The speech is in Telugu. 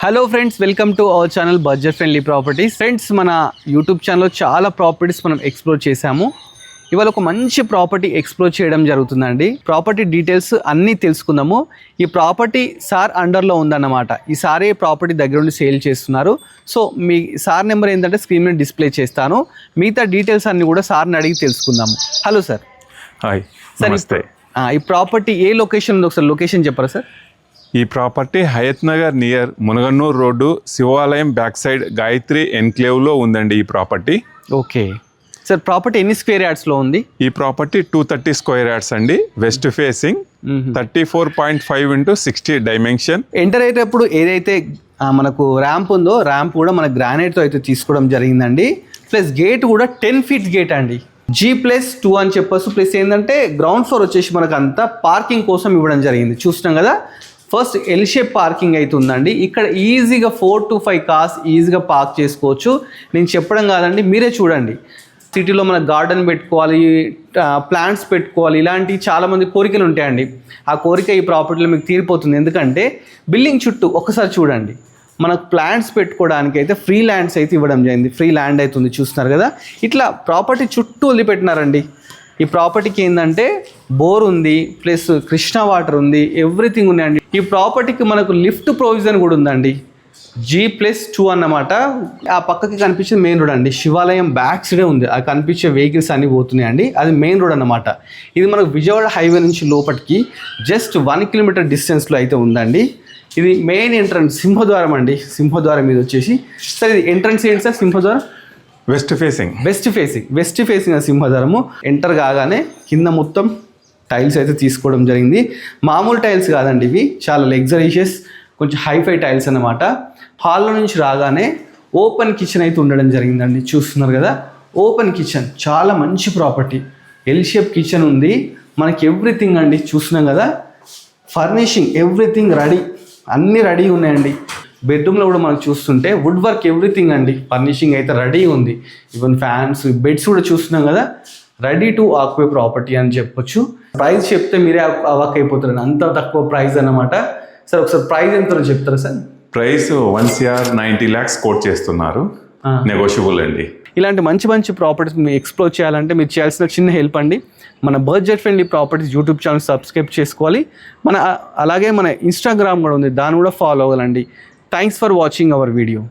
Hello friends, welcome to our channel budget friendly properties. Friends, మన యూట్యూబ్ ఛానల్లో చాలా ప్రాపర్టీస్ మనం ఎక్స్ప్లోర్ చేశాము. ఇవాళ ఒక మంచి ప్రాపర్టీ ఎక్స్ప్లోర్ చేయడం జరుగుతుందండి. ప్రాపర్టీ డీటెయిల్స్ అన్నీ తెలుసుకుందాము. ఈ ప్రాపర్టీ సార్ అండర్లో ఉందన్నమాట. ఈ సారే ప్రాపర్టీ దగ్గర నుండి సేల్ చేస్తున్నారు. సో మీ సార్ నెంబర్ ఏంటంటే స్క్రీన్ మీద డిస్ప్లే చేస్తాను. మిగతా డీటెయిల్స్ అన్నీ కూడా సార్ని అడిగి తెలుసుకుందాము. Hello sir. హాయ్, సార్ నమస్తే. ఈ ప్రాపర్టీ ఏ లొకేషన్ ఉంది, ఒకసారి లొకేషన్ చెప్పరా సార్? ఈ property Hayat Nagar near Munaganur road, శివాలయం బ్యాక్ సైడ్ గాయత్రి ఎన్క్లేవ్లో ఉందండి ఈ ప్రాపర్టీ. ఓకే సార్, ప్రాపర్టీ ఎన్ని స్క్వేర్ యార్డ్స్లో ఉంది? ఈ ప్రాపర్టీ 230 స్క్వేర్ యార్డ్స్ అండి. West facing, 34.5 into 60 dimension. Enter అయ్యేటప్పుడు ఏదైతే మనకు ర్యాంప్ ఉందో, ర్యాంప్ కూడా మన గ్రానైట్తో అయితే తీసుకోవడం జరిగిందండి. ప్లస్ గేట్ కూడా 10 feet గేట్ అండి. G+2 అని చెప్పొచ్చు. ప్లస్ ఏంటంటే గ్రౌండ్ ఫ్లోర్ వచ్చేసి మనకు అంతా పార్కింగ్ కోసం ఇవ్వడం జరిగింది. చూస్తున్నాం కదా, ఫస్ట్ ఎల్ షేప్ పార్కింగ్ అయితే ఉందండి. ఇక్కడ ఈజీగా 4 to 5 కార్స్ ఈజీగా పార్క్ చేసుకోవచ్చు. నేను చెప్పడం కాదండి, మీరే చూడండి. సిటీలో మన గార్డెన్ పెట్టుకోవాలి, ప్లాంట్స్ పెట్టుకోవాలి, ఇలాంటివి చాలామంది కోరికలు ఉంటాయండి. ఆ కోరిక ఈ ప్రాపర్టీలో మీకు తీరిపోతుంది. ఎందుకంటే బిల్డింగ్ చుట్టూ ఒక్కసారి చూడండి, మనకు ప్లాంట్స్ పెట్టుకోవడానికి అయితే ఫ్రీ ల్యాండ్స్ అయితే ఇవ్వడం జరిగింది. ఫ్రీ ల్యాండ్ అయితే ఉంది, చూస్తున్నారు కదా. ఇట్లా ప్రాపర్టీ చుట్టూ వదిలిపెట్టినారండి. ఈ ప్రాపర్టీకి ఏంటంటే బోర్ ఉంది, ప్లస్ కృష్ణా వాటర్ ఉంది, ఎవ్రీథింగ్ ఉన్నాయండి. ఈ ప్రాపర్టీకి మనకు లిఫ్ట్ ప్రొవిజన్ కూడా ఉందండి. G+2 అన్నమాట. ఆ పక్కకి కనిపించే మెయిన్ రోడ్ అండి. శివాలయం బ్యాక్ సైడే ఉంది. ఆ కనిపించే వెహికల్స్ అన్నీ పోతున్నాయండి. అది మెయిన్ రోడ్ అన్నమాట. ఇది మనకు విజయవాడ హైవే నుంచి లోపలికి జస్ట్ 1 kilometer డిస్టెన్స్లో అయితే ఉందండి. ఇది మెయిన్ ఎంట్రన్స్, సింహద్వారం అండి. సింహద్వారం మీద వచ్చేసి సార్, ఇది ఎంట్రన్స్ ఏంటి సార్? సింహద్వారం వెస్ట్ ఫేసింగ్ ఆ సింహద్వారము. ఎంటర్ కాగానే కింద మొత్తం టైల్స్ అయితే తీసుకోవడం జరిగింది. మామూలు టైల్స్ కాదండి, ఇవి చాలా లగ్జరీషియస్, కొంచెం హైఫై టైల్స్ అన్నమాట. హాల్లో నుంచి రాగానే ఓపెన్ కిచెన్ అయితే ఉండడం జరిగిందండి. చూస్తున్నారు కదా, ఓపెన్ కిచెన్, చాలా మంచి ప్రాపర్టీ. ఎల్ షేప్ కిచెన్ ఉంది మనకి. ఎవ్రీథింగ్ అండి, చూస్తున్నాం కదా. ఫర్నిషింగ్ ఎవ్రీథింగ్ రెడీ, అన్నీ రెడీ ఉన్నాయండి. బెడ్రూమ్లో కూడా మనకు చూస్తుంటే వుడ్ వర్క్ ఎవ్రీథింగ్ అండి. ఫర్నిషింగ్ అయితే రెడీ ఉంది. ఈవెన్ ఫ్యాన్స్, బెడ్స్ కూడా చూస్తున్నాం కదా. రెడీ టు ఆక్యుపై ప్రాపర్టీ అని చెప్పొచ్చు. ప్రైస్ చెప్తే మీరే అవాక్ అయిపోతారు, అంత తక్కువ ప్రైస్ అన్నమాట. సార్ ఒకసారి ప్రైస్ ఎంతో చెప్తారా sir? Price 1 crore 90 lakhs quote చేస్తున్నారు, నెగోషియబుల్ అండి. ఇలాంటి మంచి మంచి ప్రాపర్టీస్ మీరు ఎక్స్ప్లోర్ చేయాలంటే మీరు చేయాల్సిన చిన్న హెల్ప్ అండి, మన budget friendly properties YouTube channel subscribe చేసుకోవాలి. అలాగే మన ఇన్స్టాగ్రామ్ కూడా ఉంది, దాన్ని కూడా ఫాలో అవ్వాలండి. Thanks for watching our video.